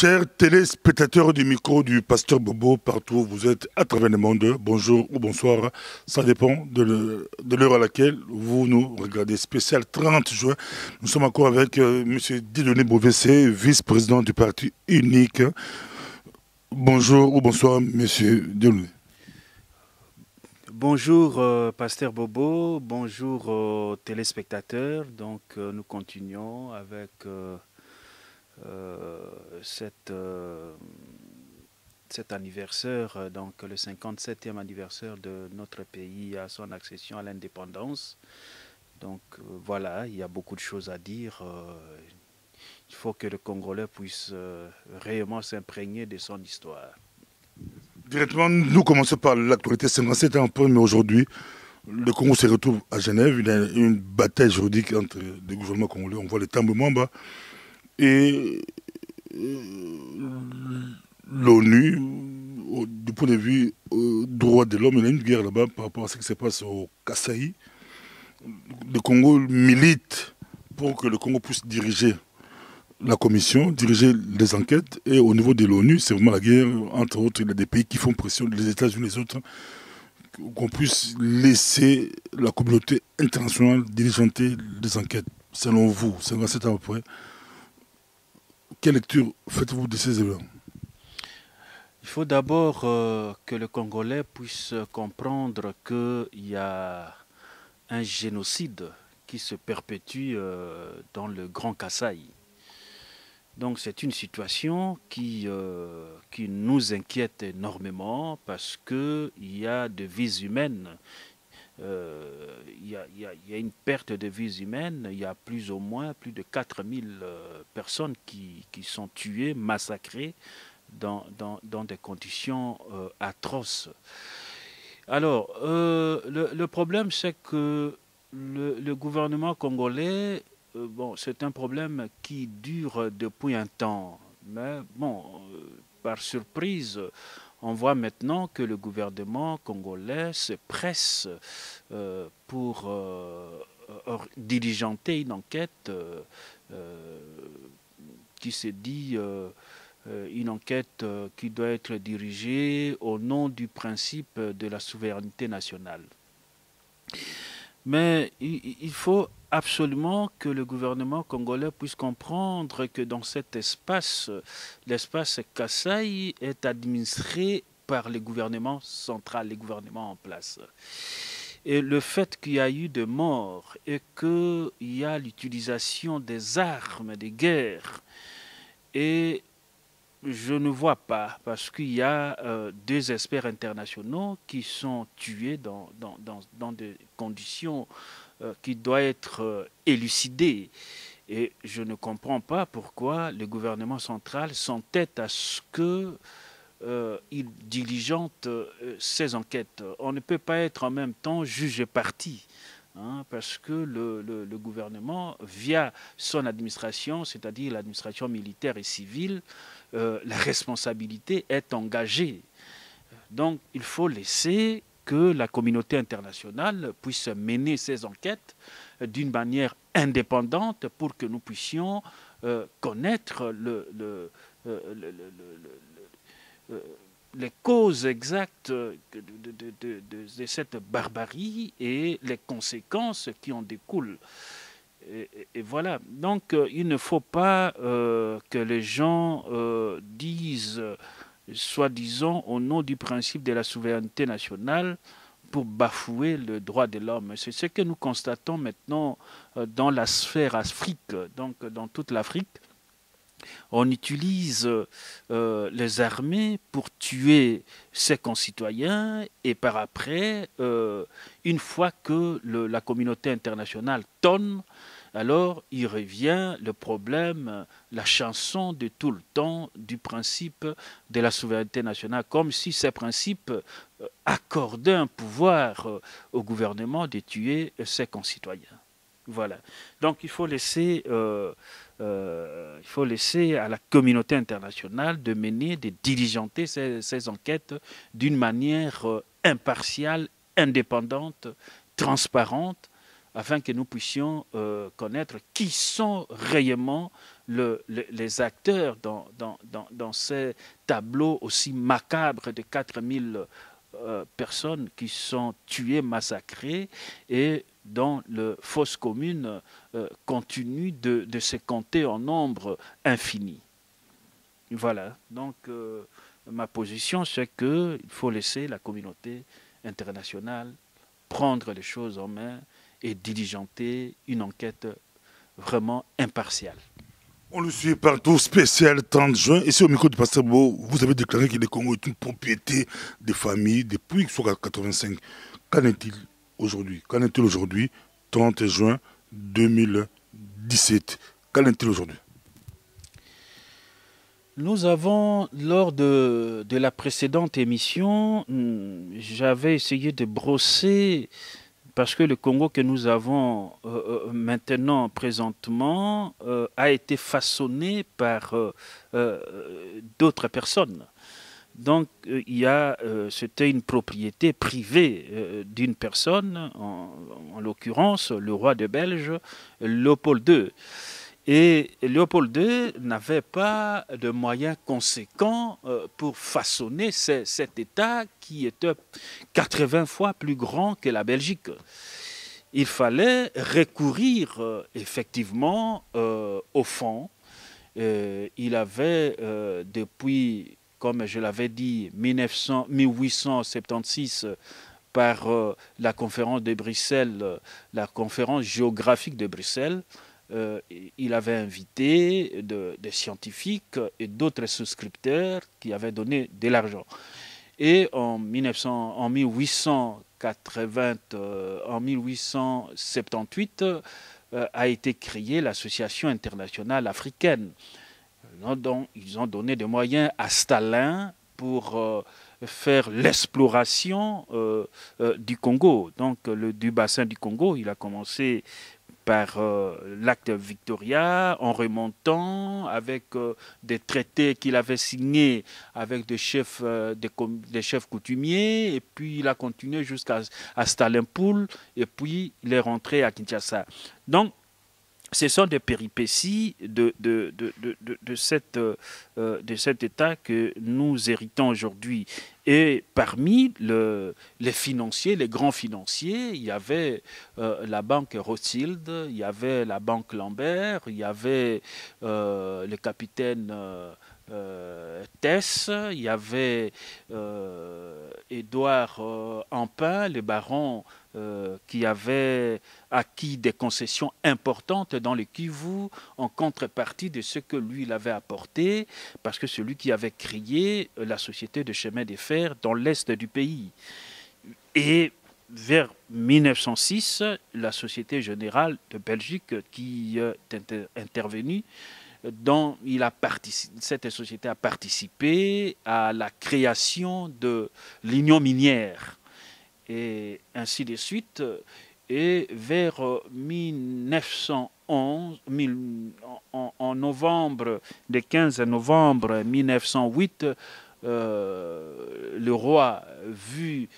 Chers téléspectateurs du micro du Pasteur Bobo, partout où vous êtes à travers le monde, bonjour ou bonsoir, ça dépend de l'heure à laquelle vous nous regardez. Spécial 30 juin, nous sommes encore avec M. Dieudonné Bovessé, vice-président du Parti unique. Bonjour ou bonsoir, M. Dieudonné. Bonjour Pasteur Bobo, bonjour aux téléspectateurs. Donc nous continuons avec cet anniversaire, donc le 57e anniversaire de notre pays à son accession à l'indépendance. Donc voilà, il y a beaucoup de choses à dire. Il faut que le Congolais puisse réellement s'imprégner de son histoire. Directement, nous commençons par l'actualité. 57 ans après, mais aujourd'hui, le Congo se retrouve à Genève. Il y a une bataille juridique entre les gouvernements congolais. On voit les tambours Mwamba et l'ONU, du point de vue droit de l'homme. Il y a une guerre là-bas par rapport à ce qui se passe au Kasaï. Le Congo milite pour que le Congo puisse diriger la commission, diriger les enquêtes. Et au niveau de l'ONU, c'est vraiment la guerre. Entre autres, il y a des pays qui font pression, les États-Unis et les autres, qu'on puisse laisser la communauté internationale diligenter les enquêtes. Selon vous, 57 ans après, quelle lecture faites-vous de ces événements? Il faut d'abord que le Congolais puisse comprendre qu'il y a un génocide qui se perpétue dans le Grand Kasaï. Donc c'est une situation qui nous inquiète énormément parce qu'il y a de vies humaines. Il y a une perte de vies humaines. Il y a plus ou moins plus de 4000 personnes qui sont tuées, massacrées dans des conditions atroces. Alors, le problème, c'est que le gouvernement congolais, bon, c'est un problème qui dure depuis un temps. Mais bon, par surprise, on voit maintenant que le gouvernement congolais se presse pour diligenter une enquête qui se dit une enquête qui doit être dirigée au nom du principe de la souveraineté nationale. Mais il faut absolument que le gouvernement congolais puisse comprendre que dans cet espace, l'espace Kasaï est administré par le gouvernement central, les gouvernements en place. Et le fait qu'il y a eu des morts et qu'il y a l'utilisation des armes de guerre, et je ne vois pas, parce qu'il y a deux experts internationaux qui sont tués dans des conditions qui doivent être élucidées. Et je ne comprends pas pourquoi le gouvernement central s'entête à ce qu'il diligente ces enquêtes. On ne peut pas être en même temps juge et parti. Parce que le gouvernement, via son administration, c'est-à-dire l'administration militaire et civile, la responsabilité est engagée. Donc il faut laisser que la communauté internationale puisse mener ces enquêtes d'une manière indépendante pour que nous puissions connaître les causes exactes de cette barbarie et les conséquences qui en découlent. Et voilà. Donc, il ne faut pas que les gens disent, soi-disant, au nom du principe de la souveraineté nationale, pour bafouer le droit de l'homme. C'est ce que nous constatons maintenant dans la sphère Afrique, donc dans toute l'Afrique. On utilise les armées pour tuer ses concitoyens et par après, une fois que la communauté internationale tonne, alors il revient le problème, la chanson de tout le temps du principe de la souveraineté nationale, comme si ces principes accordaient un pouvoir au gouvernement de tuer ses concitoyens. Voilà. Donc il faut laisser à la communauté internationale de mener, de diligenter ces enquêtes d'une manière impartiale, indépendante, transparente, afin que nous puissions connaître qui sont réellement les acteurs dans ces tableaux aussi macabres de 4000 personnes qui sont tuées, massacrées, et dont les fosses communes continuent de se compter en nombre infini. Voilà, donc ma position, c'est qu'il faut laisser la communauté internationale prendre les choses en main et diligenter une enquête vraiment impartiale. On le suit partout, spécial 30 juin. Ici au micro du Pasteur Bo, vous avez déclaré que le Congo est une propriété des familles depuis 1985. Qu'en est-il aujourd'hui? Qu'en est-il aujourd'hui, 30 juin 2017? Qu'en est-il aujourd'hui? Nous avons, lors de la précédente émission, j'avais essayé de brosser, parce que le Congo que nous avons maintenant, présentement, a été façonné par d'autres personnes. Donc, c'était une propriété privée d'une personne, en l'occurrence le roi de Belge, Léopold II. Et Léopold II n'avait pas de moyens conséquents pour façonner cet État qui était 80 fois plus grand que la Belgique. Il fallait recourir effectivement au fonds. Il avait depuis, comme je l'avais dit, 1876, par la conférence de Bruxelles, la conférence géographique de Bruxelles, il avait invité des scientifiques et d'autres souscripteurs qui avaient donné de l'argent. Et en 1878 a été créée l'Association internationale africaine. Donc, ils ont donné des moyens à Stalin pour faire l'exploration du Congo, donc du bassin du Congo. Il a commencé par l'acte Victoria, en remontant avec des traités qu'il avait signés avec des chefs coutumiers, et puis il a continué jusqu'à Stalinpool, et puis il est rentré à Kinshasa. Donc, ce sont des péripéties de cet État que nous héritons aujourd'hui. Et parmi les financiers, les grands financiers, il y avait la banque Rothschild, il y avait la banque Lambert, il y avait le capitaine Tess, il y avait Édouard Ampin, le baron qui avait acquis des concessions importantes dans le Kivu en contrepartie de ce que lui il avait apporté, parce que c'est lui qui avait créé la société de chemin de fer dans l'est du pays. Et vers 1906, la Société Générale de Belgique qui est intervenue, dont cette société a participé à la création de l'Union minière, et ainsi de suite. Et vers 1911, en novembre, le 15 novembre 1908, le roi, vu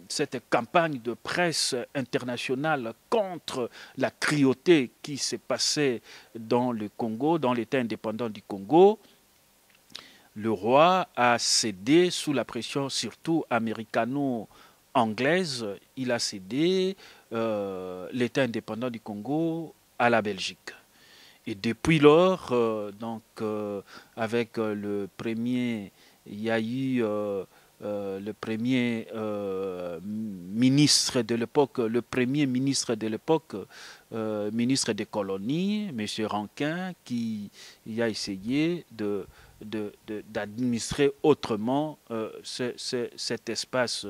cette campagne de presse internationale contre la cruauté qui s'est passée dans le Congo, dans l'État indépendant du Congo, le roi a cédé sous la pression surtout américano-anglaise. Il a cédé l'État indépendant du Congo à la Belgique. Et depuis lors, avec le premier, il y a eu le premier ministre de l'époque, ministre des colonies, M. Rankin, qui a essayé d'administrer autrement cet espace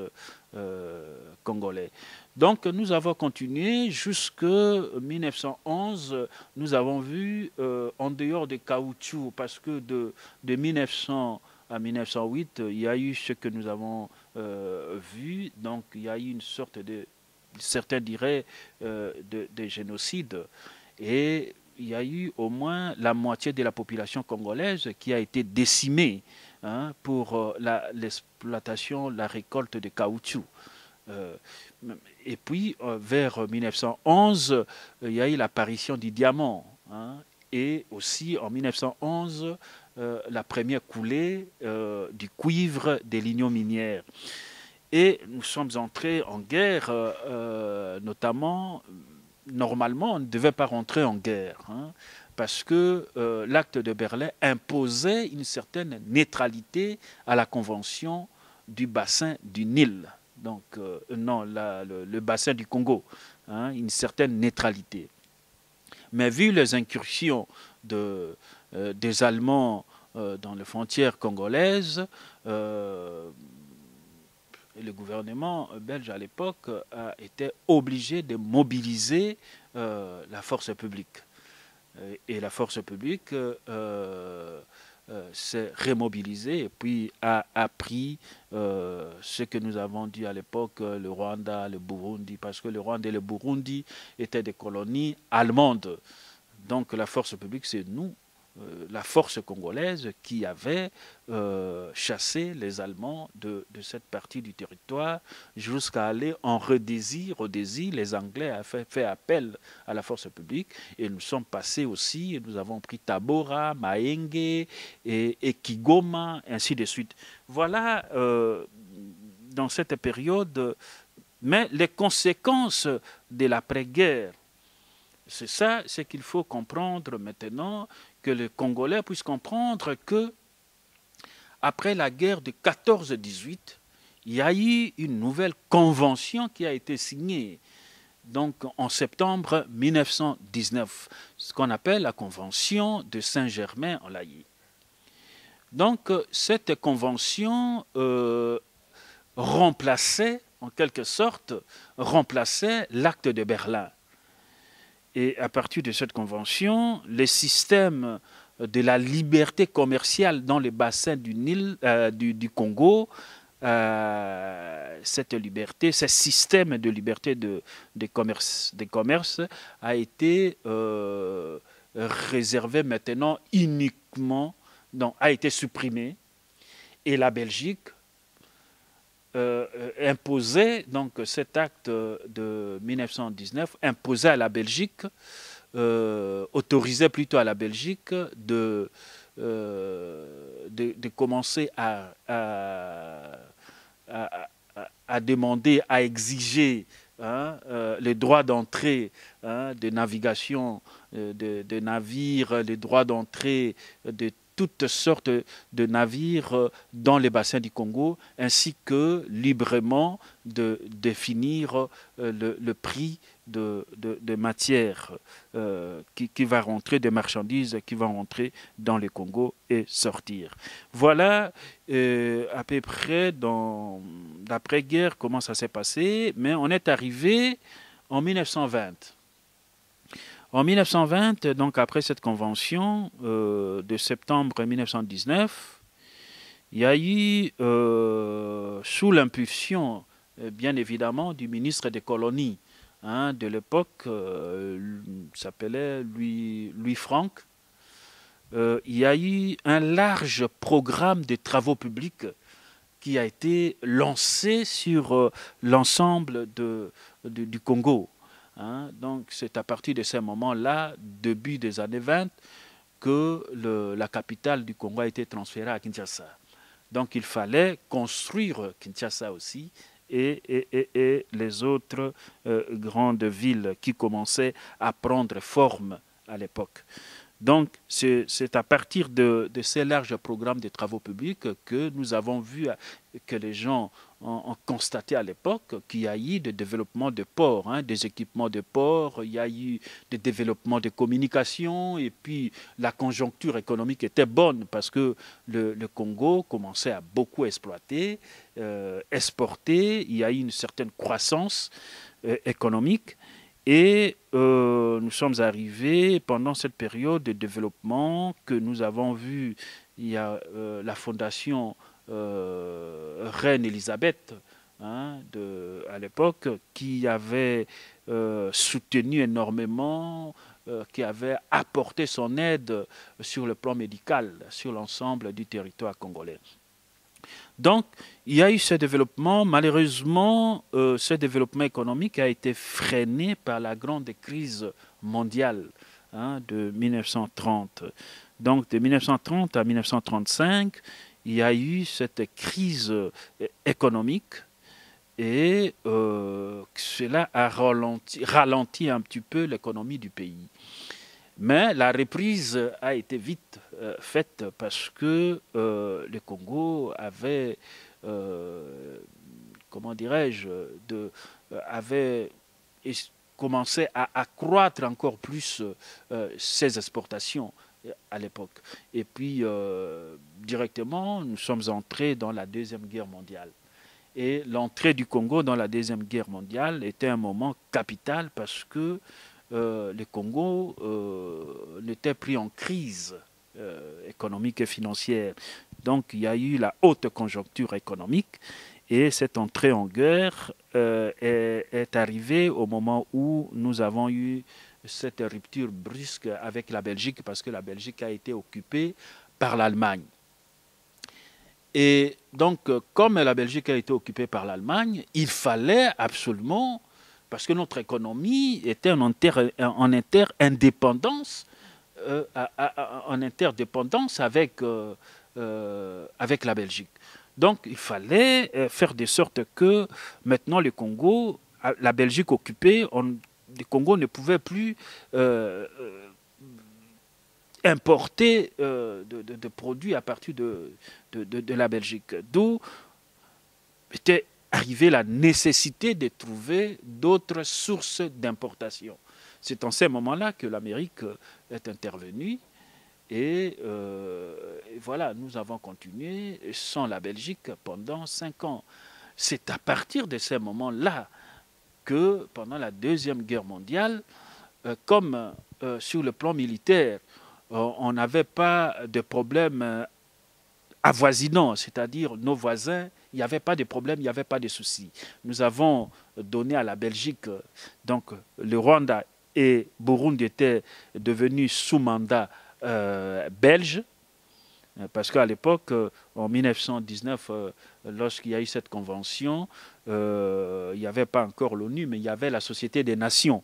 congolais. Donc nous avons continué jusqu'en 1911. Nous avons vu, en dehors des caoutchoucs, parce que de 1900 à 1908, il y a eu ce que nous avons vu. Donc il y a eu une sorte de, certains diraient, de génocide. Et il y a eu au moins la moitié de la population congolaise qui a été décimée pour l'exploitation, la récolte de caoutchouc. Et puis, vers 1911, il y a eu l'apparition du diamant. et aussi en 1911, la première coulée du cuivre des lignes minières. Et nous sommes entrés en guerre, notamment, normalement, on ne devait pas rentrer en guerre, hein, parce que l'acte de Berlin imposait une certaine neutralité à la Convention du bassin du Nil, donc non, le bassin du Congo, hein, une certaine neutralité. Mais vu les incursions des Allemands dans les frontières congolaises, le gouvernement belge à l'époque a été obligé de mobiliser la force publique. Et la force publique s'est remobilisée et puis a appris ce que nous avons dit à l'époque, le Rwanda, le Burundi, parce que le Rwanda et le Burundi étaient des colonies allemandes. Donc la force publique, c'est nous, la force congolaise, qui avait chassé les Allemands de cette partie du territoire jusqu'à aller en Rhodésie. Rhodésie, les Anglais ont fait appel à la force publique et nous sommes passés aussi, et nous avons pris Tabora, Mahenge et Kigoma, ainsi de suite. Voilà, dans cette période, mais les conséquences de l'après-guerre, c'est ça, c'est qu'il faut comprendre maintenant, que les Congolais puissent comprendre que après la guerre de 14-18, il y a eu une nouvelle convention qui a été signée, donc en septembre 1919, ce qu'on appelle la convention de Saint-Germain-en-Laye. Donc cette convention remplaçait, en quelque sorte, l'acte de Berlin. Et à partir de cette convention, le système de la liberté commerciale dans les bassins du Nil, du Congo, cette liberté, ce système de liberté de commerce a été réservé maintenant uniquement, donc a été supprimé. Et la Belgique imposait, donc cet acte de 1919 imposait à la Belgique, autorisait plutôt à la Belgique de commencer à demander, à exiger les droits d'entrée de navigation de navires, les droits d'entrée de toutes sortes de navires dans les bassins du Congo, ainsi que librement de définir le prix de matières qui va rentrer, des marchandises qui vont rentrer dans le Congo et sortir. Voilà à peu près dans l'après-guerre comment ça s'est passé, mais on est arrivé en 1920. En 1920, donc après cette convention de septembre 1919, il y a eu, sous l'impulsion, bien évidemment, du ministre des colonies de l'époque, s'appelait Louis Franck, il y a eu un large programme de travaux publics qui a été lancé sur l'ensemble du Congo. Donc c'est à partir de ces moments-là, début des années 20, que la capitale du Congo a été transférée à Kinshasa. Donc il fallait construire Kinshasa aussi et les autres grandes villes qui commençaient à prendre forme à l'époque. Donc c'est à partir de ces larges programmes de travaux publics que nous avons vu que les gens ont constaté à l'époque qu'il y a eu des développements de ports, des équipements de ports, il y a eu des développements de communication et puis la conjoncture économique était bonne parce que le Congo commençait à beaucoup exploiter, exporter, il y a eu une certaine croissance économique. Et nous sommes arrivés pendant cette période de développement que nous avons vu, il y a la fondation Reine Elisabeth à l'époque qui avait soutenu énormément, qui avait apporté son aide sur le plan médical, sur l'ensemble du territoire congolais. Donc, il y a eu ce développement. Malheureusement, ce développement économique a été freiné par la grande crise mondiale hein, de 1930. Donc de 1930 à 1935, il y a eu cette crise économique et cela a ralenti un petit peu l'économie du pays. Mais la reprise a été vite faite parce que le Congo avait, comment dirais-je, avait commencé à accroître encore plus ses exportations à l'époque. Et puis, directement, nous sommes entrés dans la Deuxième Guerre mondiale. Et l'entrée du Congo dans la Deuxième Guerre mondiale était un moment capital parce que le Congo était pris en crise économique et financière. Donc il y a eu la haute conjoncture économique et cette entrée en guerre est arrivée au moment où nous avons eu cette rupture brusque avec la Belgique parce que la Belgique a été occupée par l'Allemagne. Et donc, comme la Belgique a été occupée par l'Allemagne, il fallait absolument, parce que notre économie était en interdépendance avec, avec la Belgique. Donc, il fallait faire de sorte que maintenant le Congo, la Belgique occupée, le Congo ne pouvait plus importer de produits à partir de la Belgique. D'où était arrivée la nécessité de trouver d'autres sources d'importation. C'est en ces moments-là que l'Amérique est intervenue et voilà, nous avons continué sans la Belgique pendant 5 ans. C'est à partir de ces moments-là que pendant la Deuxième Guerre mondiale, comme sur le plan militaire, on n'avait pas de problème avoisinants, c'est-à-dire nos voisins, il n'y avait pas de problème, il n'y avait pas de soucis. Nous avons donné à la Belgique, donc le Rwanda et Burundi étaient devenus sous mandat belge, parce qu'à l'époque, en 1919, lorsqu'il y a eu cette convention, il n'y avait pas encore l'ONU, mais il y avait la Société des Nations.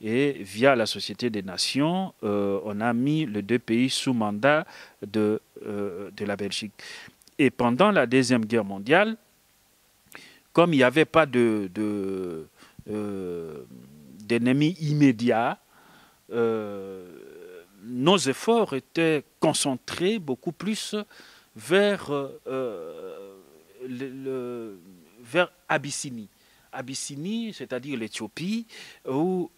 Et via la Société des Nations, on a mis les deux pays sous mandat de la Belgique. Et pendant la Deuxième Guerre mondiale, comme il n'y avait pas d'ennemis immédiats, nos efforts étaient concentrés beaucoup plus vers, vers Abyssinie. Abyssinie, c'est-à-dire l'Éthiopie, où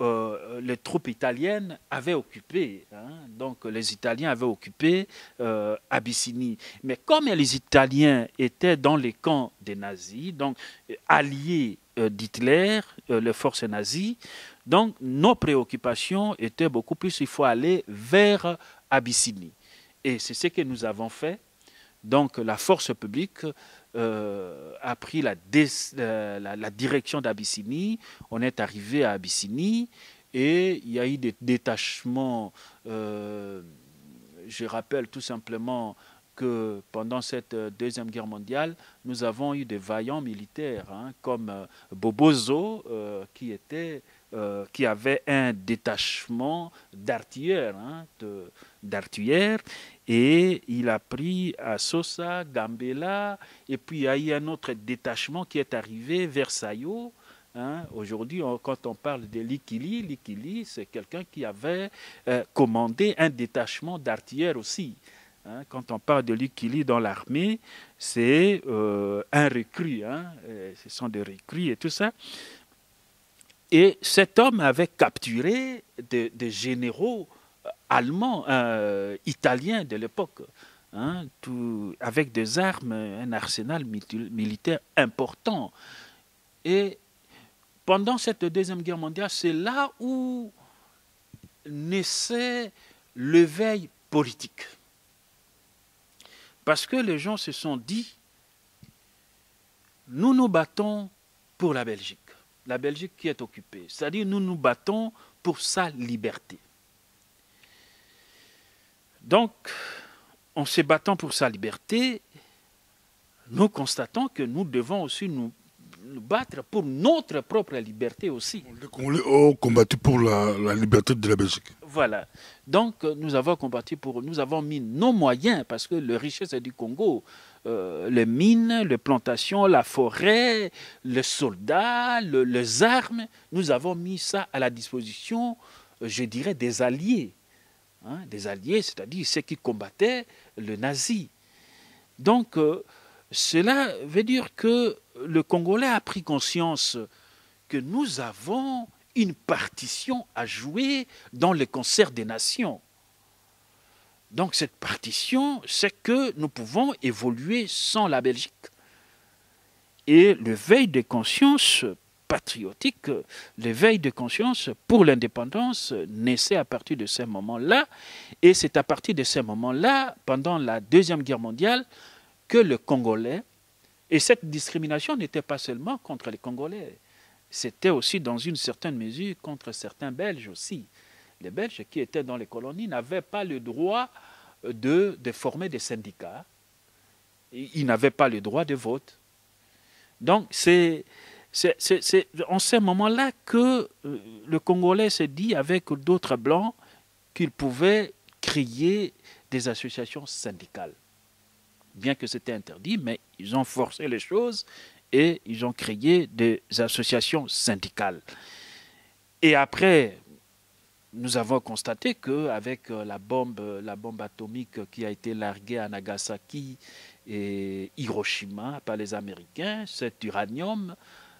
les troupes italiennes avaient occupé. Donc les Italiens avaient occupé Abyssinie. Mais comme les Italiens étaient dans les camps des nazis, donc alliés d'Hitler, les forces nazies, donc nos préoccupations étaient beaucoup plus, il faut aller vers Abyssinie. Et c'est ce que nous avons fait. Donc la force publique a pris la direction d'Abyssinie. On est arrivé à Abyssinie et il y a eu des détachements. Je rappelle tout simplement que pendant cette Deuxième Guerre mondiale, nous avons eu des vaillants militaires comme Bobozo qui avait un détachement d'artilleurs, et il a pris à Sosa, Gambela, et puis il y a eu un autre détachement qui est arrivé vers Sayo. Aujourd'hui, quand on parle de Likili, c'est quelqu'un qui avait commandé un détachement d'artilleurs aussi. Quand on parle de Likili dans l'armée, c'est un recrue, ce sont des recrues et tout ça. Et cet homme avait capturé des généraux allemands, italiens de l'époque, avec des armes, un arsenal militaire important. Et pendant cette Deuxième Guerre mondiale, c'est là où naissait l'éveil politique. Parce que les gens se sont dit, nous nous battons pour la Belgique qui est occupée. C'est-à-dire nous nous battons pour sa liberté. Donc, en se battant pour sa liberté, nous constatons que nous devons aussi nous battre pour notre propre liberté aussi. Les Congolais ont combattu pour la liberté de la Belgique. Voilà. Donc, nous avons combattu nous avons mis nos moyens, parce que la richesse du Congo, les mines, les plantations, la forêt, les soldats, les armes, nous avons mis ça à la disposition, je dirais, des alliés. Hein, des alliés, c'est-à-dire ceux qui combattaient le nazi. Donc, cela veut dire que le Congolais a pris conscience que nous avons une partition à jouer dans le concert des nations. Donc cette partition, c'est que nous pouvons évoluer sans la Belgique. Et l'éveil de conscience patriotique, l'éveil de conscience pour l'indépendance naissait à partir de ces moments-là. Et c'est à partir de ces moments-là, pendant la Deuxième Guerre mondiale, que le Congolais, et cette discrimination n'était pas seulement contre les Congolais, c'était aussi dans une certaine mesure contre certains Belges aussi. Les Belges qui étaient dans les colonies n'avaient pas le droit de former des syndicats. Ils n'avaient pas le droit de vote. Donc c'est en ce moment-là que le Congolais s'est dit avec d'autres Blancs qu'il pouvait créer des associations syndicales. Bien que c'était interdit, mais ils ont forcé les choses et ils ont créé des associations syndicales. Et après, nous avons constaté qu'avec la bombe atomique qui a été larguée à Nagasaki et Hiroshima par les Américains, cet uranium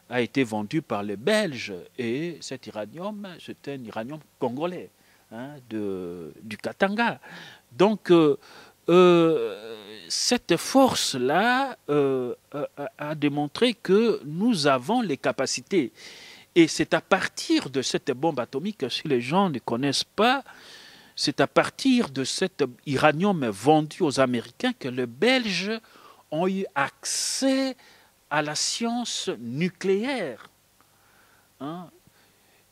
a été vendu par les Belges. Et cet uranium, c'était un uranium congolais, hein, du Katanga. Donc, cette force-là a démontré que nous avons les capacités. Et c'est à partir de cette bombe atomique, si les gens ne connaissent pas, c'est à partir de cet uranium vendu aux Américains que les Belges ont eu accès à la science nucléaire. Hein?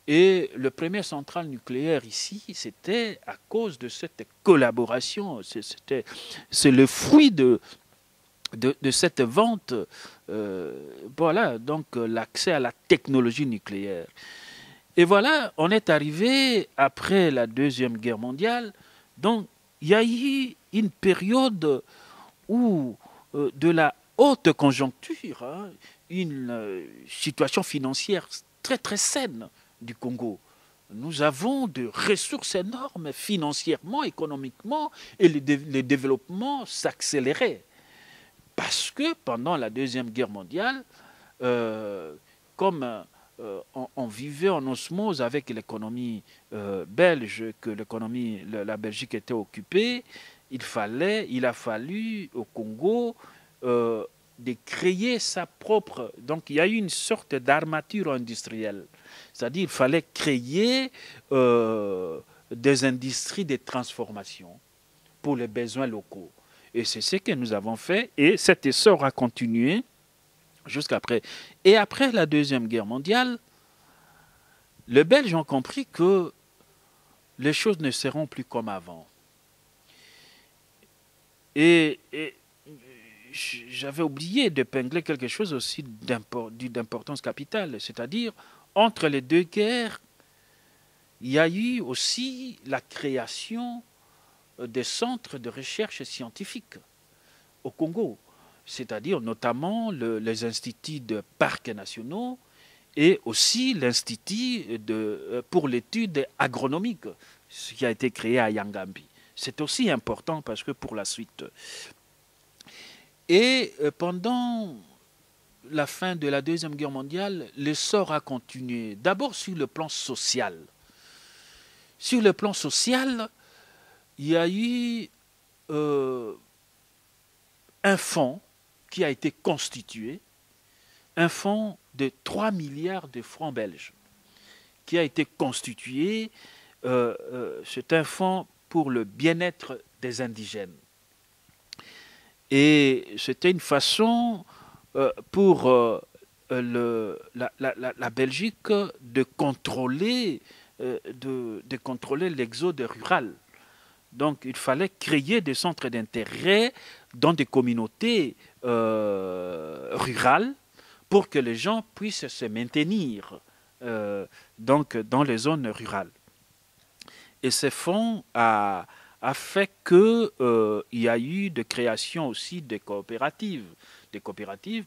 Et le premier centrale nucléaire ici, c'était à cause de cette collaboration. C'est le fruit de cette vente. Voilà, donc l'accès à la technologie nucléaire. Et voilà, on est arrivé après la Deuxième Guerre mondiale. Donc, il y a eu une période où, de la haute conjoncture, hein, une situation financière très très saine du Congo. Nous avons de ressources énormes financièrement, économiquement, et le développement s'accélérait. Parce que pendant la Deuxième Guerre mondiale, comme on vivait en osmose avec l'économie belge, que la Belgique était occupée, il a fallu au Congo de créer sa propre... Donc il y a eu une sorte d'armature industrielle. C'est-à-dire qu'il fallait créer des industries de transformation pour les besoins locaux. Et c'est ce que nous avons fait. Et cet essor a continué jusqu'après. Et après la Deuxième Guerre mondiale, les Belges ont compris que les choses ne seront plus comme avant. Et j'avais oublié d'épingler quelque chose aussi d'importance capitale. C'est-à-dire, entre les deux guerres, il y a eu aussi la création des centres de recherche scientifique au Congo, c'est-à-dire notamment les instituts de parcs nationaux et aussi l'institut pour l'étude agronomique, ce qui a été créé à Yangambi. C'est aussi important parce que pour la suite. Et pendant la fin de la Deuxième Guerre mondiale, l'essor a continué, d'abord sur le plan social. Sur le plan social, il y a eu un fonds qui a été constitué, un fonds de 3 milliards de francs belges, qui a été constitué. C'est un fonds pour le bien-être des indigènes. Et c'était une façon pour la Belgique de contrôler l'exode rural. Donc il fallait créer des centres d'intérêt dans des communautés rurales pour que les gens puissent se maintenir donc dans les zones rurales. Et ce fonds a fait qu'il y a eu de création aussi de coopératives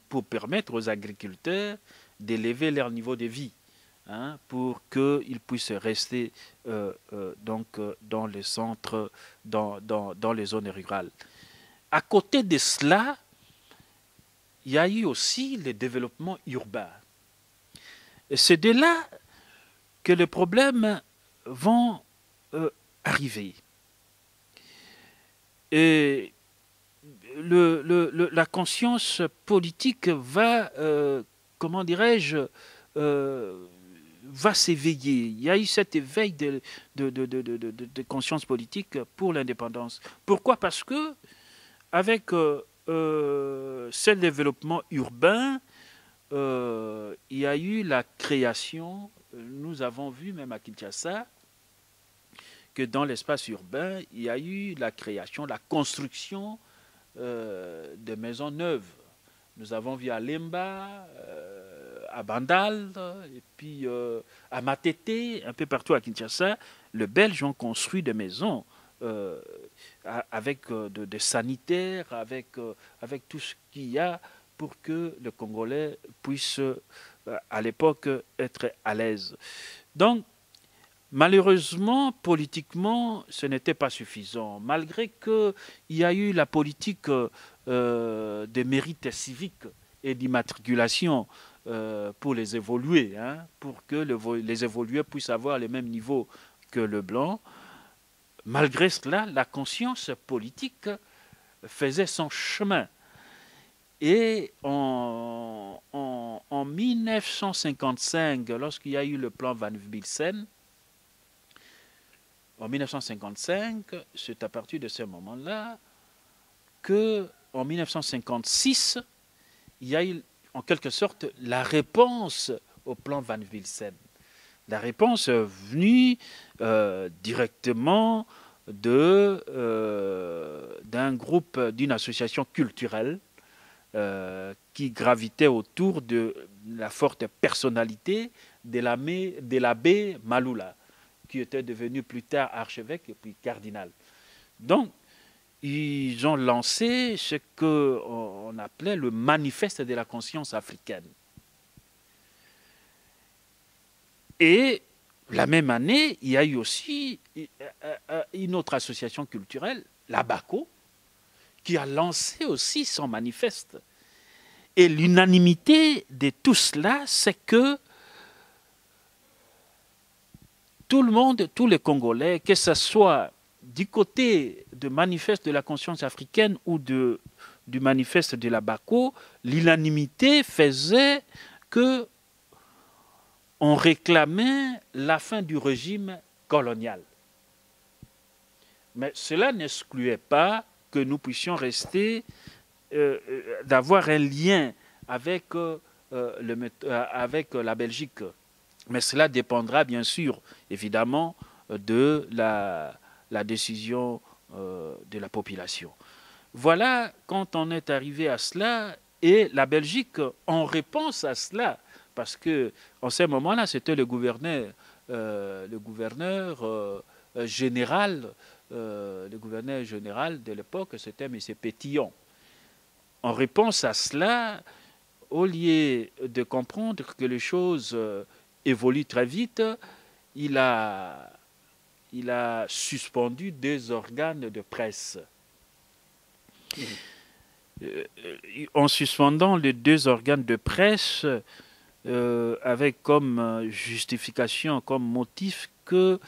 pour permettre aux agriculteurs d'élever leur niveau de vie, hein, pour qu'ils puissent rester donc, dans les centres, dans les zones rurales. À côté de cela, il y a eu aussi le développement urbain. Et c'est de là que les problèmes vont arriver. Et la conscience politique va, comment dirais-je, va s'éveiller. Il y a eu cet éveil de conscience politique pour l'indépendance. Pourquoi? Parce que avec ce développement urbain, il y a eu la création, nous avons vu même à Kinshasa, que dans l'espace urbain, il y a eu la création, la construction de maisons neuves. Nous avons vu à Lemba, à Bandal, et puis à Matete, un peu partout à Kinshasa, les Belges ont construit des maisons avec des sanitaires, avec tout ce qu'il y a pour que le Congolais puisse, à l'époque, être à l'aise. Donc, malheureusement, politiquement, ce n'était pas suffisant. Malgré qu'il y a eu la politique des mérites civiques et d'immatriculation pour les évolués, hein, pour que les évolués puissent avoir le même niveau que le blanc. Malgré cela, la conscience politique faisait son chemin. Et en 1955, lorsqu'il y a eu le plan Van Bilsen, en 1955, c'est à partir de ce moment-là qu'en 1956, il y a eu en quelque sorte la réponse au plan Van Bilsen. La réponse est venue directement d'un groupe, d'une association culturelle qui gravitait autour de la forte personnalité de l'abbé Maloula, qui était devenu plus tard archevêque et puis cardinal. Donc, ils ont lancé ce qu'on appelait le manifeste de la conscience africaine. Et la même année, il y a eu aussi une autre association culturelle, la BACO, qui a lancé aussi son manifeste. Et l'unanimité de tout cela, c'est que tout le monde, tous les Congolais, que ce soit du côté du manifeste de la conscience africaine ou du manifeste de la BACO, l'unanimité faisait que on réclamait la fin du régime colonial. Mais cela n'excluait pas que nous puissions rester, d'avoir un lien avec la Belgique. Mais cela dépendra bien sûr, évidemment, de la décision de la population. Voilà quand on est arrivé à cela, et la Belgique, en réponse à cela, parce qu'en ce moment-là, c'était le gouverneur général de l'époque, c'était M. Pétillon. En réponse à cela, au lieu de comprendre que les choses évoluent très vite, il a suspendu 2 organes de presse. En suspendant les 2 organes de presse, avec comme justification, comme motif que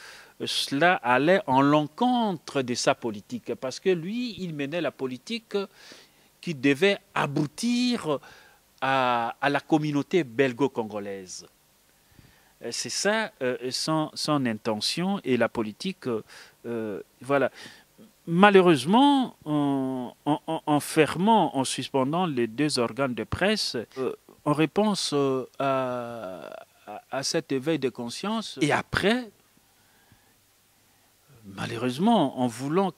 cela allait en l'encontre de sa politique, parce que lui, il menait la politique qui devait aboutir à la communauté belgo-congolaise. C'est ça son intention, et la politique, voilà. Malheureusement, en fermant, en suspendant les 2 organes de presse, en réponse à cet éveil de conscience, et après, malheureusement, en voulant,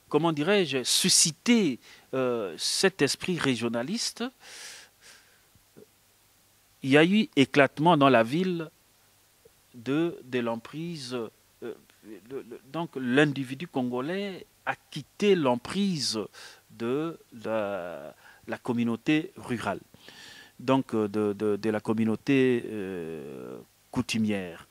comment dirais-je, susciter cet esprit régionaliste, il y a eu éclatement dans la ville de l'emprise. Donc l'individu congolais a quitté l'emprise de la communauté rurale, donc de la communauté coutumière.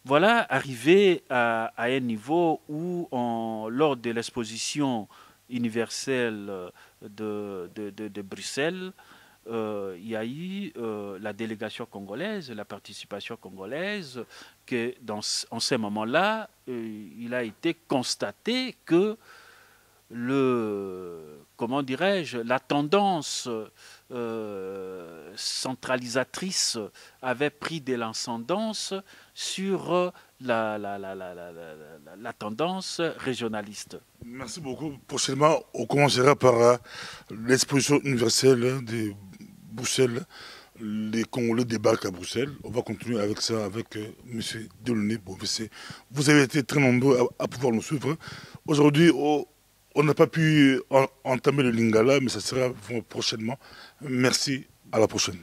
Voilà, arrivé à un niveau où, lors de l'exposition universelle de Bruxelles, il y a eu la délégation congolaise, la participation congolaise, que en ces moments-là, il a été constaté que comment dirais-je, la tendance centralisatrice avait pris de l'ascendance sur la tendance régionaliste. Merci beaucoup. Prochainement, on commencera par l'exposition universelle de Bruxelles. Les Congolais débarquent à Bruxelles. On va continuer avec ça, avec M. Delaunay Bovessé. Vous avez été très nombreux à pouvoir nous suivre. Aujourd'hui, on n'a pas pu entamer le Lingala, mais ça sera prochainement. Merci, à la prochaine.